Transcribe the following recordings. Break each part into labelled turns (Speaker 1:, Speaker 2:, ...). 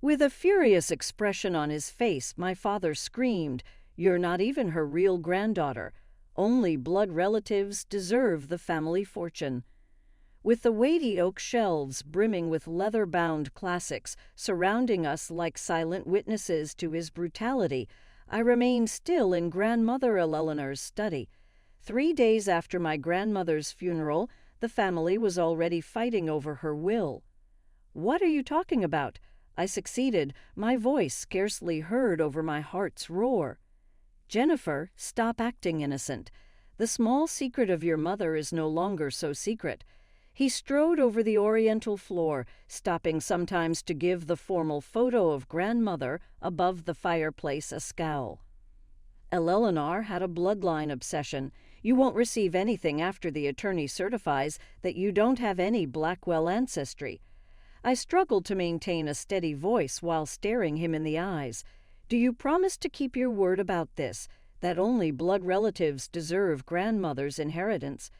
Speaker 1: With a furious expression on his face, my father screamed, "You're not even her real granddaughter. Only blood relatives deserve the family fortune." With the weighty oak shelves brimming with leather-bound classics surrounding us like silent witnesses to his brutality, I remained still in Grandmother Eleanor's study. 3 days after my grandmother's funeral, the family was already fighting over her will. "What are you talking about?" I succeeded, my voice scarcely heard over my heart's roar. "Jennifer, stop acting innocent. The small secret of your mother is no longer so secret." He strode over the oriental floor, stopping sometimes to give the formal photo of grandmother above the fireplace a scowl. "Eleanor had a bloodline obsession. You won't receive anything after the attorney certifies that you don't have any Blackwell ancestry." I struggled to maintain a steady voice while staring him in the eyes. "Do you promise to keep your word about this, that only blood relatives deserve grandmother's inheritance?"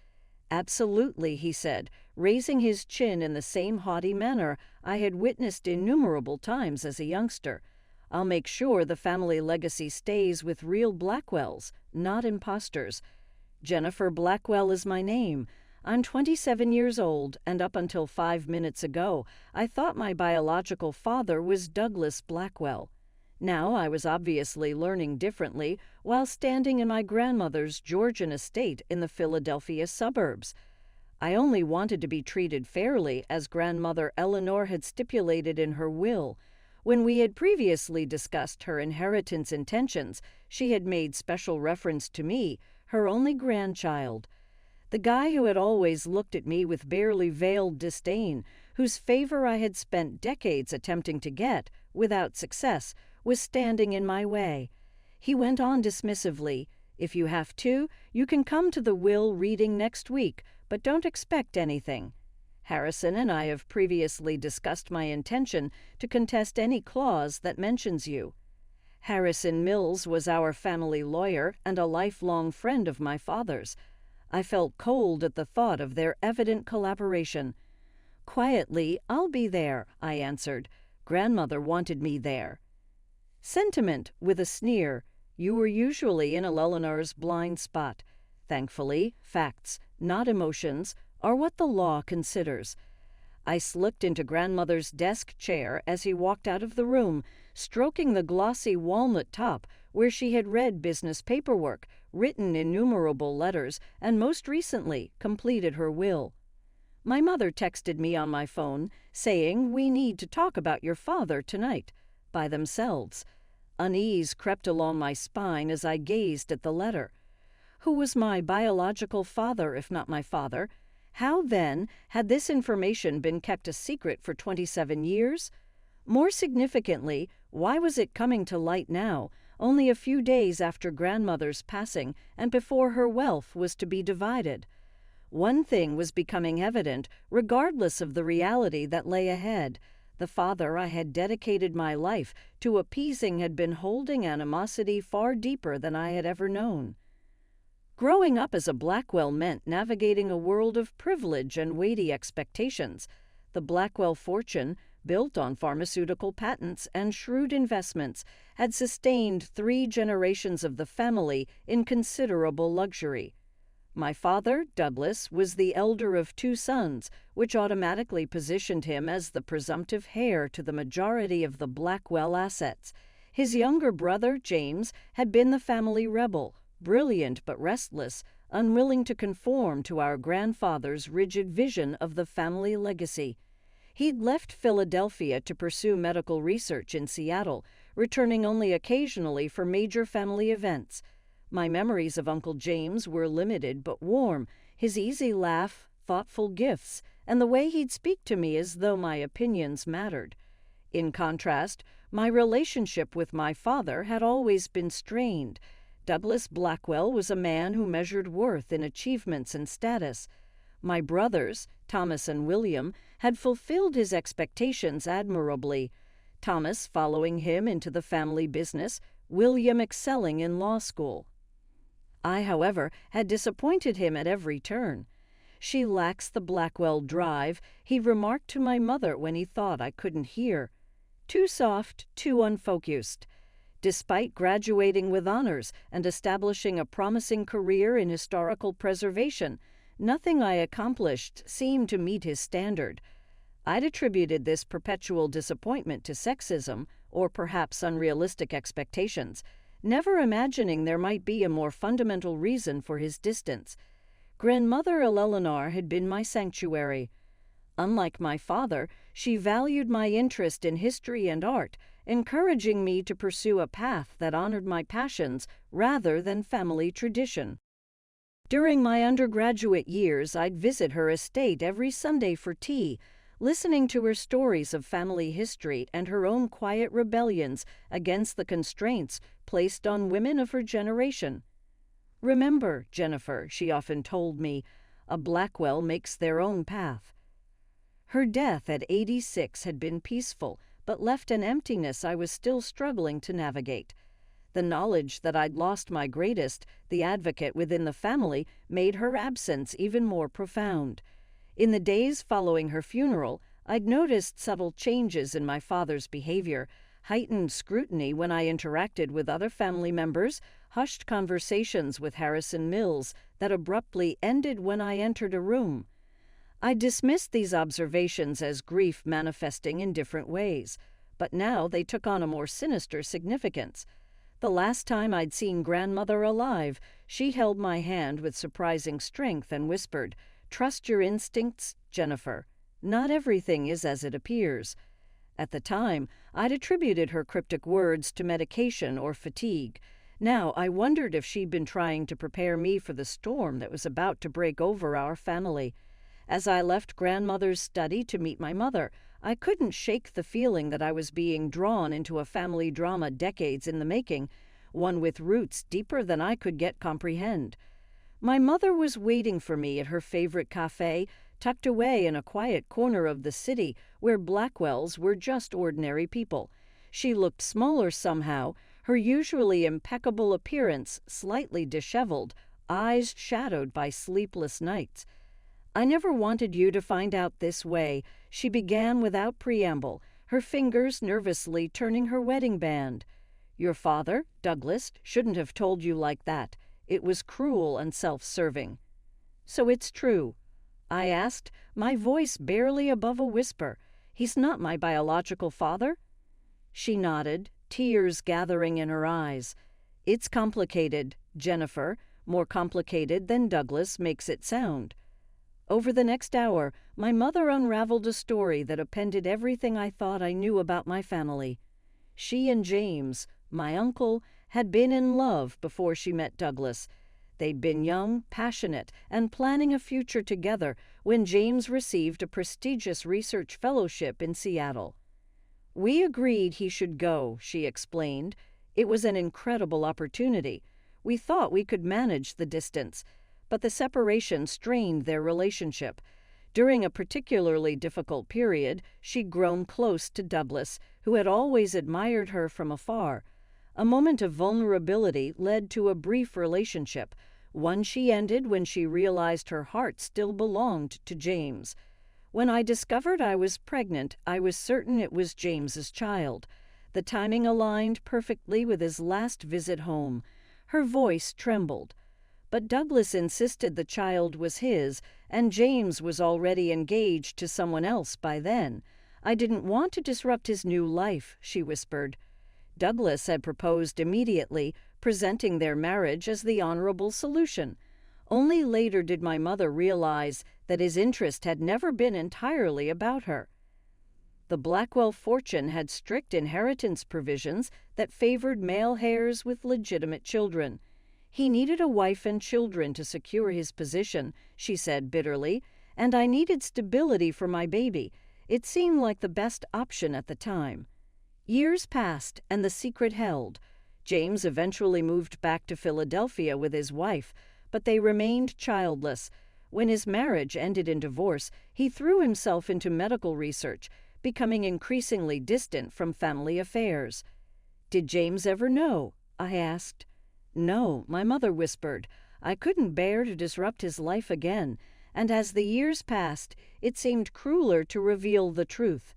Speaker 1: "Absolutely," he said, raising his chin in the same haughty manner I had witnessed innumerable times as a youngster. "I'll make sure the family legacy stays with real Blackwells, not imposters. Jennifer Blackwell is my name. I'm 27 years old, and up until 5 minutes ago, I thought my biological father was Douglas Blackwell. Now I was obviously learning differently while standing in my grandmother's Georgian estate in the Philadelphia suburbs. I only wanted to be treated fairly, as grandmother Eleanor had stipulated in her will. When we had previously discussed her inheritance intentions, she had made special reference to me, her only grandchild. The guy who had always looked at me with barely veiled disdain, whose favor I had spent decades attempting to get, without success, was standing in my way. He went on dismissively, "If you have to, you can come to the will reading next week, but don't expect anything. Harrison and I have previously discussed my intention to contest any clause that mentions you." Harrison Mills was our family lawyer and a lifelong friend of my father's. I felt cold at the thought of their evident collaboration. "Quietly, I'll be there," I answered. "Grandmother wanted me there." Sentiment, with a sneer. "You were usually in Eleanor's blind spot. Thankfully, facts, not emotions, are what the law considers." I slipped into grandmother's desk chair as he walked out of the room, stroking the glossy walnut top where she had read business paperwork, written innumerable letters, and most recently completed her will. My mother texted me on my phone, saying, "We need to talk about your father tonight," by themselves. Unease crept along my spine as I gazed at the letter. Who was my biological father if not my father? How, then, had this information been kept a secret for 27 years? More significantly, why was it coming to light now, only a few days after grandmother's passing and before her wealth was to be divided? One thing was becoming evident, regardless of the reality that lay ahead. The father I had dedicated my life to appeasing had been holding animosity far deeper than I had ever known. Growing up as a Blackwell meant navigating a world of privilege and weighty expectations. The Blackwell fortune, built on pharmaceutical patents and shrewd investments, had sustained 3 generations of the family in considerable luxury. My father, Douglas, was the elder of 2 sons, which automatically positioned him as the presumptive heir to the majority of the Blackwell assets. His younger brother, James, had been the family rebel, brilliant but restless, unwilling to conform to our grandfather's rigid vision of the family legacy. He'd left Philadelphia to pursue medical research in Seattle, returning only occasionally for major family events. My memories of Uncle James were limited but warm, his easy laugh, thoughtful gifts, and the way he'd speak to me as though my opinions mattered. In contrast, my relationship with my father had always been strained. Douglas Blackwell was a man who measured worth in achievements and status. My brothers, Thomas and William, had fulfilled his expectations admirably. Thomas following him into the family business, William excelling in law school. I, however, had disappointed him at every turn. "She lacks the Blackwell drive," he remarked to my mother when he thought I couldn't hear. Too soft, too unfocused. Despite graduating with honors and establishing a promising career in historical preservation, nothing I accomplished seemed to meet his standard. I'd attributed this perpetual disappointment to sexism, or perhaps unrealistic expectations, never imagining there might be a more fundamental reason for his distance. Grandmother Eleanor had been my sanctuary. Unlike my father, she valued my interest in history and art, encouraging me to pursue a path that honored my passions rather than family tradition. During my undergraduate years, I'd visit her estate every Sunday for tea, listening to her stories of family history and her own quiet rebellions against the constraints placed on women of her generation. "Remember, Jennifer," she often told me, "a Blackwell makes their own path." Her death at 86 had been peaceful, but left an emptiness I was still struggling to navigate. The knowledge that I'd lost my greatest, the advocate within the family, made her absence even more profound. In the days following her funeral, I'd noticed subtle changes in my father's behavior, heightened scrutiny when I interacted with other family members, hushed conversations with Harrison Mills that abruptly ended when I entered a room. I dismissed these observations as grief manifesting in different ways, but now they took on a more sinister significance. The last time I'd seen grandmother alive, she held my hand with surprising strength and whispered, "Trust your instincts, Jennifer. Not everything is as it appears." At the time, I'd attributed her cryptic words to medication or fatigue. Now I wondered if she'd been trying to prepare me for the storm that was about to break over our family. As I left grandmother's study to meet my mother, I couldn't shake the feeling that I was being drawn into a family drama decades in the making, one with roots deeper than I could yet comprehend. My mother was waiting for me at her favorite cafe, tucked away in a quiet corner of the city where Blackwells were just ordinary people. She looked smaller somehow, her usually impeccable appearance slightly disheveled, eyes shadowed by sleepless nights. "I never wanted you to find out this way," she began without preamble, her fingers nervously turning her wedding band. "Your father, Douglas, shouldn't have told you like that. It was cruel and self-serving." "So it's true?" I asked, my voice barely above a whisper. "He's not my biological father?" She nodded, tears gathering in her eyes. "It's complicated, Jennifer, more complicated than Douglas makes it sound." Over the next hour, my mother unraveled a story that appended everything I thought I knew about my family. She and James, my uncle, had been in love before she met Douglas. They'd been young, passionate, and planning a future together when James received a prestigious research fellowship in Seattle. "We agreed he should go," she explained. "It was an incredible opportunity. We thought we could manage the distance, but the separation strained their relationship. During a particularly difficult period, she'd grown close to Douglas, who had always admired her from afar. A moment of vulnerability led to a brief relationship, one she ended when she realized her heart still belonged to James. When I discovered I was pregnant, I was certain it was James's child. The timing aligned perfectly with his last visit home. Her voice trembled. But Douglas insisted the child was his, and James was already engaged to someone else by then. "I didn't want to disrupt his new life," she whispered. Douglas had proposed immediately, presenting their marriage as the honorable solution. Only later did my mother realize that his interest had never been entirely about her. The Blackwell fortune had strict inheritance provisions that favored male heirs with legitimate children. "He needed a wife and children to secure his position," she said bitterly, "and I needed stability for my baby. It seemed like the best option at the time." Years passed, and the secret held. James eventually moved back to Philadelphia with his wife, but they remained childless. When his marriage ended in divorce, he threw himself into medical research, becoming increasingly distant from family affairs. "Did James ever know?" I asked. "No," my mother whispered. "I couldn't bear to disrupt his life again, and as the years passed, it seemed crueler to reveal the truth.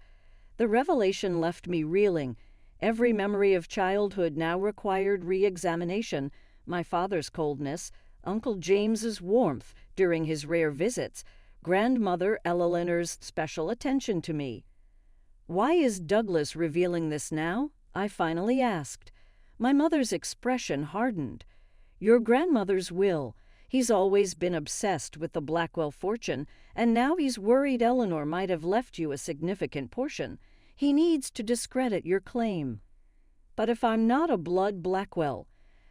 Speaker 1: The revelation left me reeling. Every memory of childhood now required re-examination. My father's coldness, Uncle James's warmth during his rare visits, Grandmother Eleanor's special attention to me. "Why is Douglas revealing this now?" I finally asked. My mother's expression hardened. "Your grandmother's will. He's always been obsessed with the Blackwell fortune, and now he's worried Eleanor might have left you a significant portion. He needs to discredit your claim." "But if I'm not a blood Blackwell—"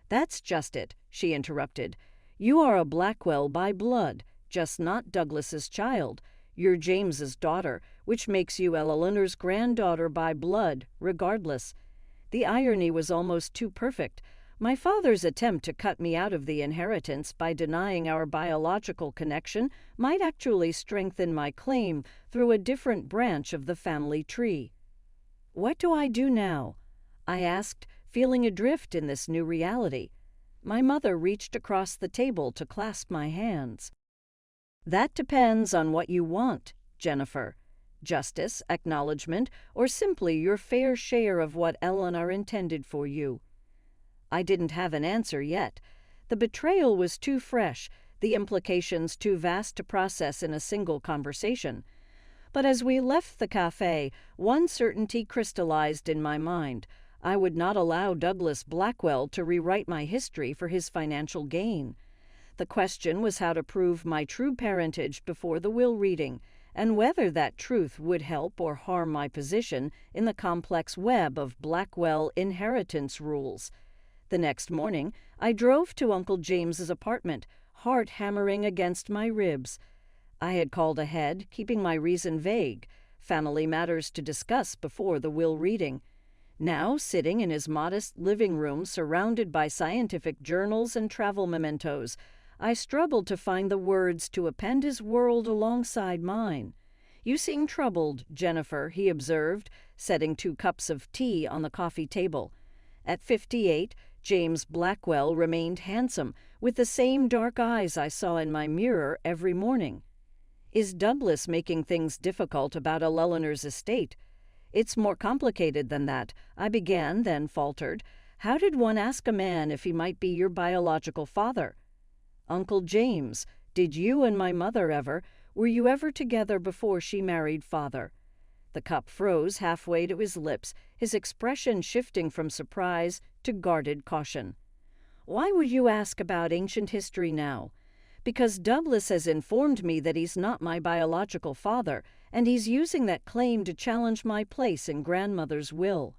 Speaker 1: "That's just it," she interrupted. "You are a Blackwell by blood, just not Douglas's child. You're James's daughter, which makes you Eleanor's granddaughter by blood, regardless." The irony was almost too perfect. My father's attempt to cut me out of the inheritance by denying our biological connection might actually strengthen my claim through a different branch of the family tree. "What do I do now?" I asked, feeling adrift in this new reality. My mother reached across the table to clasp my hands. "That depends on what you want, Jennifer. Justice, acknowledgement, or simply your fair share of what Eleanor intended for you." I didn't have an answer yet. The betrayal was too fresh, the implications too vast to process in a single conversation. But as we left the cafe, one certainty crystallized in my mind. I would not allow Douglas Blackwell to rewrite my history for his financial gain. The question was how to prove my true parentage before the will reading, and whether that truth would help or harm my position in the complex web of Blackwell inheritance rules. The next morning, I drove to Uncle James's apartment, heart hammering against my ribs. I had called ahead, keeping my reason vague, family matters to discuss before the will reading. Now, sitting in his modest living room surrounded by scientific journals and travel mementos, I struggled to find the words to append his world alongside mine. "You seem troubled, Jennifer," he observed, setting 2 cups of tea on the coffee table. At 58, James Blackwell remained handsome, with the same dark eyes I saw in my mirror every morning. "Is Douglas making things difficult about Eleanor's estate?" "It's more complicated than that," I began, then faltered. "How did one ask a man if he might be your biological father?" "Uncle James, did you and my mother were you ever together before she married father?" The cup froze halfway to his lips, his expression shifting from surprise to guarded caution. "Why would you ask about ancient history now?" "Because Douglas has informed me that he's not my biological father, and he's using that claim to challenge my place in grandmother's will."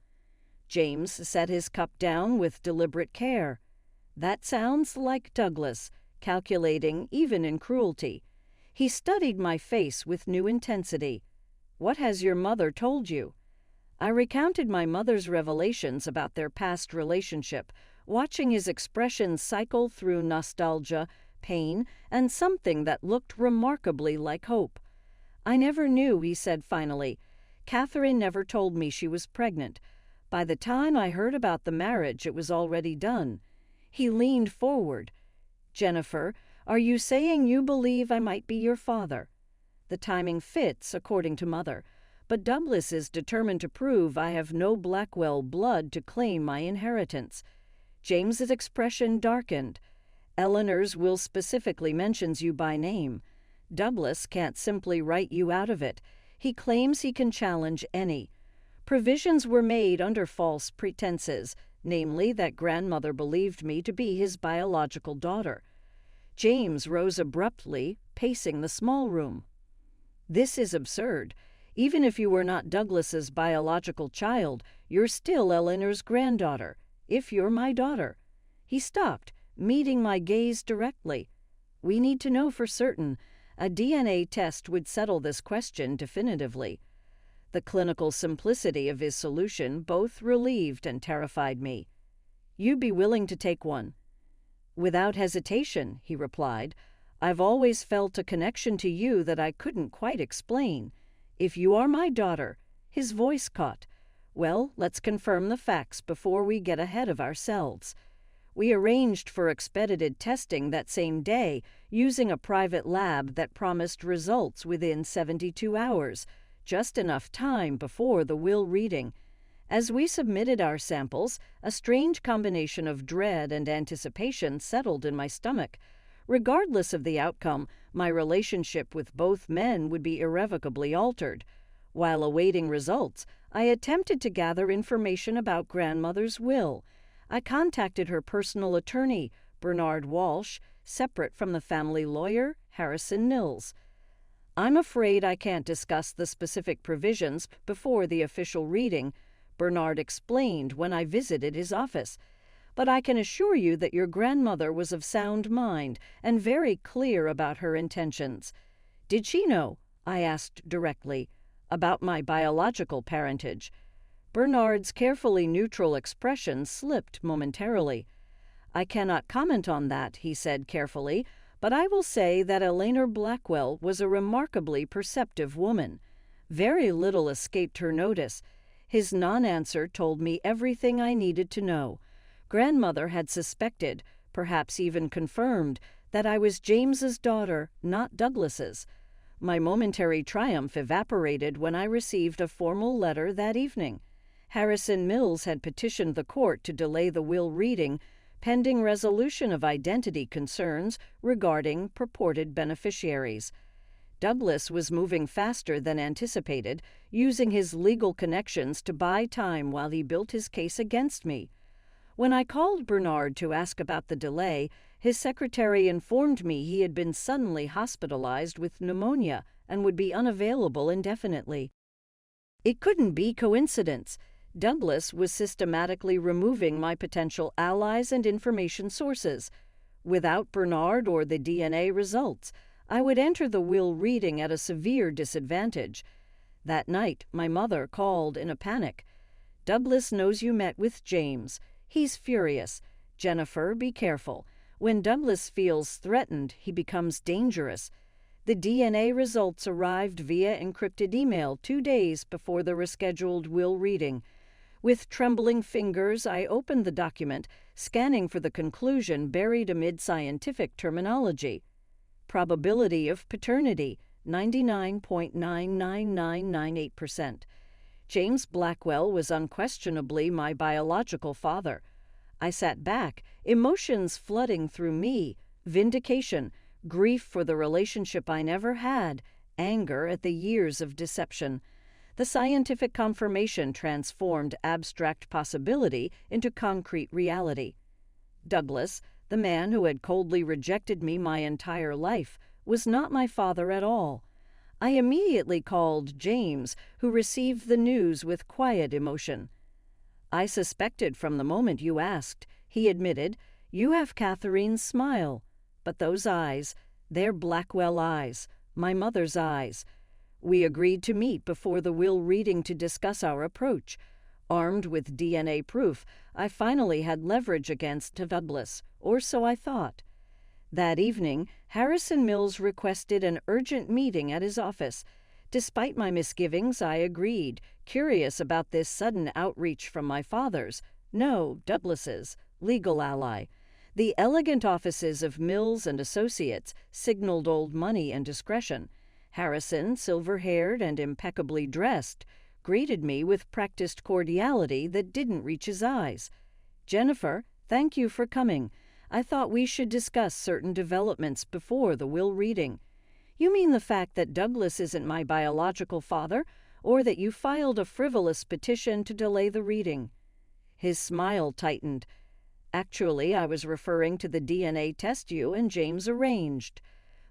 Speaker 1: James set his cup down with deliberate care. "That sounds like Douglas, calculating even in cruelty." He studied my face with new intensity. "What has your mother told you?" I recounted my mother's revelations about their past relationship, watching his expression cycle through nostalgia, pain, and something that looked remarkably like hope. "I never knew," he said finally. "Catherine never told me she was pregnant. By the time I heard about the marriage, it was already done." He leaned forward. "Jennifer, are you saying you believe I might be your father?" The timing fits, according to Mother, but Douglas is determined to prove I have no Blackwell blood to claim my inheritance. James's expression darkened. "Eleanor's will specifically mentions you by name. Douglas can't simply write you out of it. He claims he can challenge any. Provisions were made under false pretenses, namely that grandmother believed me to be his biological daughter." James rose abruptly, pacing the small room. "This is absurd. Even if you were not Douglas's biological child, you're still Eleanor's granddaughter, if you're my daughter." He stopped, meeting my gaze directly. "We need to know for certain. A DNA test would settle this question definitively." The clinical simplicity of his solution both relieved and terrified me. "You'd be willing to take one?" "Without hesitation," he replied. "I've always felt a connection to you that I couldn't quite explain. If you are my daughter—" His voice caught. "Well, let's confirm the facts before we get ahead of ourselves." We arranged for expedited testing that same day, using a private lab that promised results within 72 hours. just enough time before the will reading. As we submitted our samples, a strange combination of dread and anticipation settled in my stomach. Regardless of the outcome, my relationship with both men would be irrevocably altered. While awaiting results, I attempted to gather information about grandmother's will. I contacted her personal attorney, Bernard Walsh, separate from the family lawyer, Harrison Mills. "I'm afraid I can't discuss the specific provisions before the official reading," Bernard explained when I visited his office. "But I can assure you that your grandmother was of sound mind and very clear about her intentions." "Did she know?" I asked directly. "About my biological parentage?" Bernard's carefully neutral expression slipped momentarily. "I cannot comment on that," he said carefully, "but I will say that Eleanor Blackwell was a remarkably perceptive woman. Very little escaped her notice. His non-answer told me everything I needed to know. Grandmother had suspected, perhaps even confirmed, that I was James's daughter, not Douglas's. My momentary triumph evaporated when I received a formal letter that evening. Harrison Mills had petitioned the court to delay the will reading, pending resolution of identity concerns regarding purported beneficiaries. Douglas was moving faster than anticipated, using his legal connections to buy time while he built his case against me. When I called Bernard to ask about the delay, his secretary informed me he had been suddenly hospitalized with pneumonia and would be unavailable indefinitely. It couldn't be coincidence. Douglas was systematically removing my potential allies and information sources. Without Bernard or the DNA results, I would enter the will reading at a severe disadvantage. That night, my mother called in a panic. "Douglas knows you met with James. He's furious. Jennifer, be careful. When Douglas feels threatened, he becomes dangerous." The DNA results arrived via encrypted email 2 days before the rescheduled will reading. With trembling fingers, I opened the document, scanning for the conclusion buried amid scientific terminology. Probability of paternity, 99.99998%. James Blackwell was unquestionably my biological father. I sat back, emotions flooding through me, vindication, grief for the relationship I never had, anger at the years of deception. The scientific confirmation transformed abstract possibility into concrete reality. Douglas, the man who had coldly rejected me my entire life, was not my father at all. I immediately called James, who received the news with quiet emotion. "I suspected from the moment you asked," he admitted. "You have Catherine's smile. But those eyes, they're Blackwell eyes, my mother's eyes." We agreed to meet before the will reading to discuss our approach. Armed with DNA proof, I finally had leverage against Douglas, or so I thought. That evening, Harrison Mills requested an urgent meeting at his office. Despite my misgivings, I agreed, curious about this sudden outreach from my father's, no, Douglas's, legal ally. The elegant offices of Mills and Associates signaled old money and discretion. Harrison, silver-haired and impeccably dressed, greeted me with practiced cordiality that didn't reach his eyes. "Jennifer, thank you for coming. I thought we should discuss certain developments before the will reading." "You mean the fact that Douglas isn't my biological father, or that you filed a frivolous petition to delay the reading?" His smile tightened. "Actually, I was referring to the DNA test you and James arranged."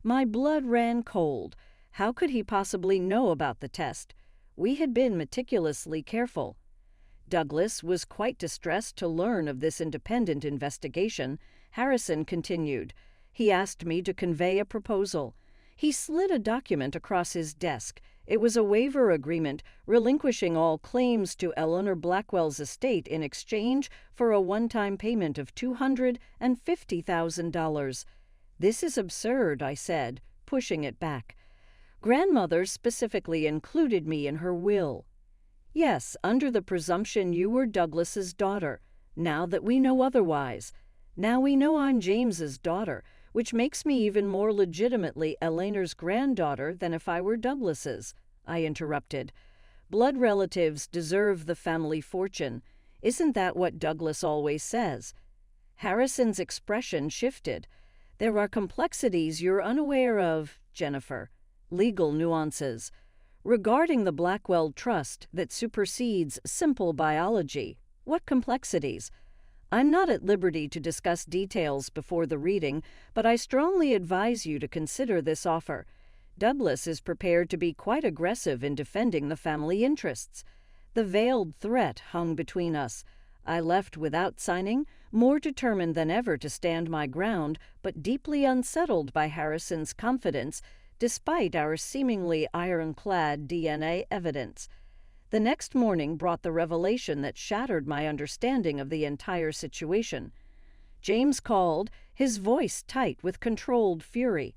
Speaker 1: My blood ran cold. How could he possibly know about the test? We had been meticulously careful. Douglas was quite distressed to learn of this independent investigation. Harrison continued. He asked me to convey a proposal. He slid a document across his desk. It was a waiver agreement relinquishing all claims to Eleanor Blackwell's estate in exchange for a one-time payment of $250,000. "This is absurd," I said, pushing it back. "Grandmother specifically included me in her will." "Yes, under the presumption you were Douglas's daughter. Now that we know otherwise. Now we know I'm James's daughter, which makes me even more legitimately Eleanor's granddaughter than if I were Douglas's. I interrupted. Blood relatives deserve the family fortune. Isn't that what Douglas always says? Harrison's expression shifted. There are complexities you're unaware of, Jennifer. Legal nuances. Regarding the Blackwell Trust that supersedes simple biology. What complexities? I'm not at liberty to discuss details before the reading, but I strongly advise you to consider this offer. Douglas is prepared to be quite aggressive in defending the family interests. The veiled threat hung between us. I left without signing, more determined than ever to stand my ground, but deeply unsettled by Harrison's confidence, despite our seemingly ironclad DNA evidence. The next morning brought the revelation that shattered my understanding of the entire situation. James called, his voice tight with controlled fury.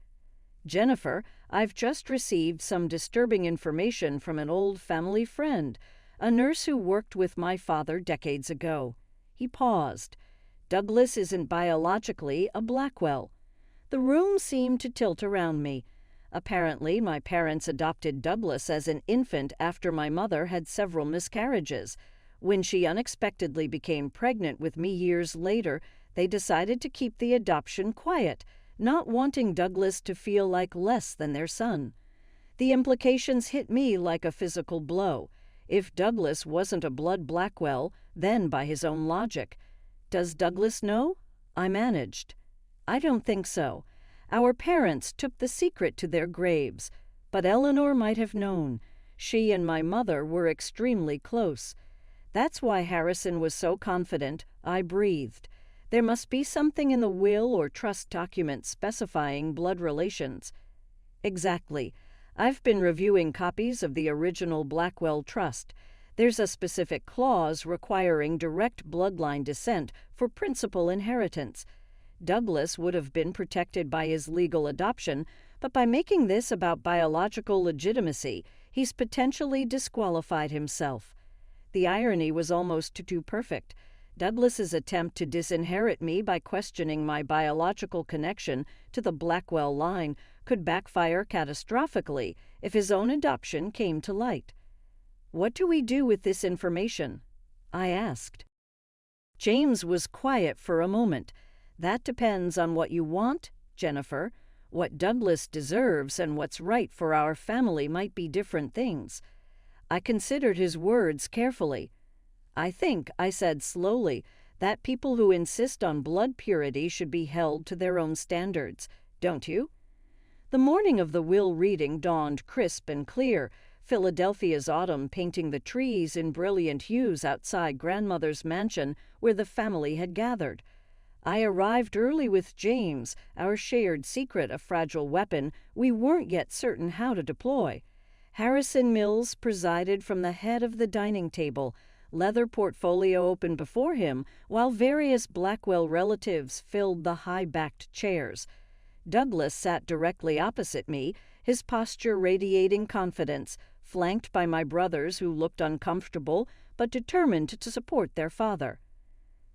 Speaker 1: Jennifer, I've just received some disturbing information from an old family friend, a nurse who worked with my father decades ago. He paused. Douglas isn't biologically a Blackwell. The room seemed to tilt around me. Apparently, my parents adopted Douglas as an infant after my mother had several miscarriages. When she unexpectedly became pregnant with me years later, they decided to keep the adoption quiet, not wanting Douglas to feel like less than their son. The implications hit me like a physical blow. If Douglas wasn't a blood Blackwell, then by his own logic. Does Douglas know? I managed. I don't think so. Our parents took the secret to their graves, but Eleanor might have known. She and my mother were extremely close. That's why Harrison was so confident. I breathed. There must be something in the will or trust document specifying blood relations. Exactly. I've been reviewing copies of the original Blackwell Trust. There's a specific clause requiring direct bloodline descent for principal inheritance. Douglas would have been protected by his legal adoption, but by making this about biological legitimacy, he's potentially disqualified himself. The irony was almost too perfect. Douglas's attempt to disinherit me by questioning my biological connection to the Blackwell line could backfire catastrophically if his own adoption came to light. What do we do with this information? I asked. James was quiet for a moment. That depends on what you want, Jennifer. What Douglas deserves and what's right for our family might be different things. I considered his words carefully. I think, I said slowly, that people who insist on blood purity should be held to their own standards, don't you? The morning of the will reading dawned crisp and clear, Philadelphia's autumn painting the trees in brilliant hues outside grandmother's mansion where the family had gathered. I arrived early with James, our shared secret a fragile weapon we weren't yet certain how to deploy. Harrison Mills presided from the head of the dining table, leather portfolio open before him, while various Blackwell relatives filled the high-backed chairs. Douglas sat directly opposite me, his posture radiating confidence, flanked by my brothers who looked uncomfortable but determined to support their father.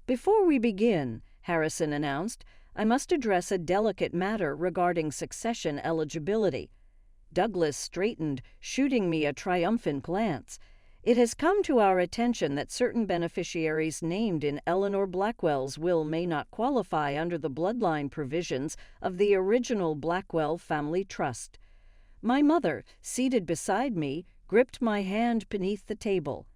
Speaker 1: Before we begin, Harrison announced, I must address a delicate matter regarding succession eligibility. Douglas straightened, shooting me a triumphant glance. It has come to our attention that certain beneficiaries named in Eleanor Blackwell's will may not qualify under the bloodline provisions of the original Blackwell Family Trust. My mother, seated beside me, gripped my hand beneath the table.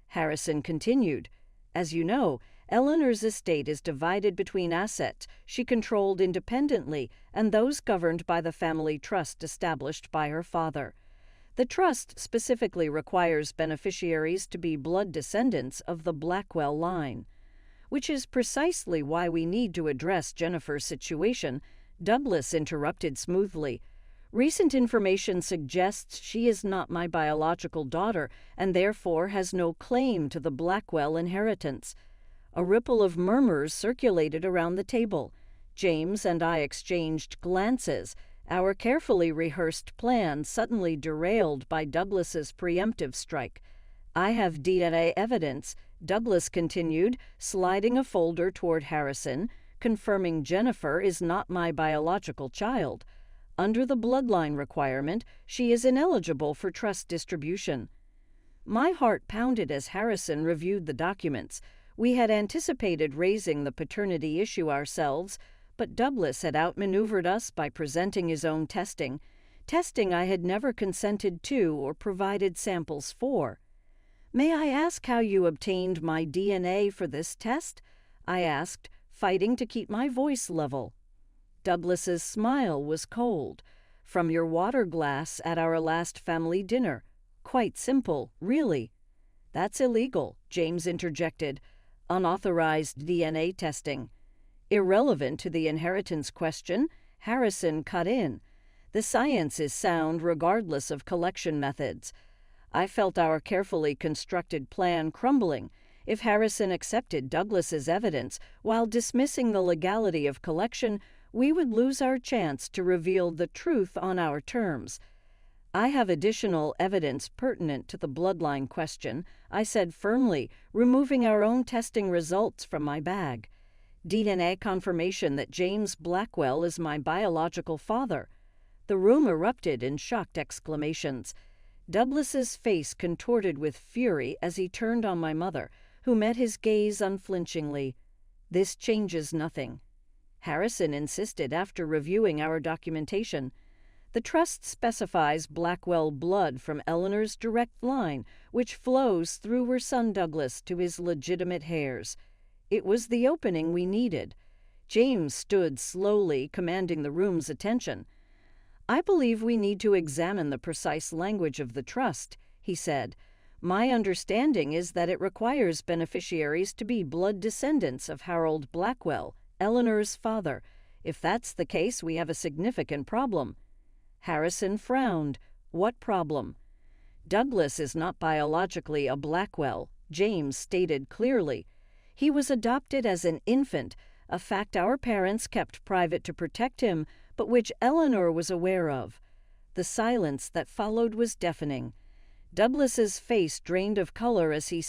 Speaker 1: Harrison continued, As you know, Eleanor's estate is divided between assets she controlled independently and those governed by the family trust established by her father. The trust specifically requires beneficiaries to be blood descendants of the Blackwell line, which is precisely why we need to address Jennifer's situation. Douglas interrupted smoothly. Recent information suggests she is not my biological daughter and therefore has no claim to the Blackwell inheritance. A ripple of murmurs circulated around the table. James and I exchanged glances, our carefully rehearsed plan suddenly derailed by Douglas's preemptive strike. I have DNA evidence, Douglas continued, sliding a folder toward Harrison, confirming Jennifer is not my biological child. Under the bloodline requirement, she is ineligible for trust distribution. My heart pounded as Harrison reviewed the documents. We had anticipated raising the paternity issue ourselves, but Douglas had outmaneuvered us by presenting his own testing I had never consented to or provided samples for. "May I ask how you obtained my DNA for this test?" I asked, fighting to keep my voice level. Douglas's smile was cold. "From your water glass at our last family dinner. Quite simple, really." "That's illegal," James interjected. "Unauthorized DNA testing." Irrelevant to the inheritance question, Harrison cut in. "The science is sound regardless of collection methods." I felt our carefully constructed plan crumbling. If Harrison accepted Douglas's evidence while dismissing the legality of collection, we would lose our chance to reveal the truth on our terms. "I have additional evidence pertinent to the bloodline question," I said firmly, removing our own testing results from my bag. "DNA confirmation that James Blackwell is my biological father." The room erupted in shocked exclamations. Douglas's face contorted with fury as he turned on my mother, who met his gaze unflinchingly. "This changes nothing," Harrison insisted after reviewing our documentation. "The trust specifies Blackwell blood from Eleanor's direct line, which flows through her son Douglas to his legitimate heirs. It was the opening we needed." James stood slowly, commanding the room's attention. "I believe we need to examine the precise language of the trust," he said. "My understanding is that it requires beneficiaries to be blood descendants of Harold Blackwell, Eleanor's father. If that's the case, we have a significant problem." Harrison frowned. "What problem?" "Douglas is not biologically a Blackwell," James stated clearly. "He was adopted as an infant, a fact our parents kept private to protect him, but which Eleanor was aware of." The silence that followed was deafening. Douglas's face drained of color as he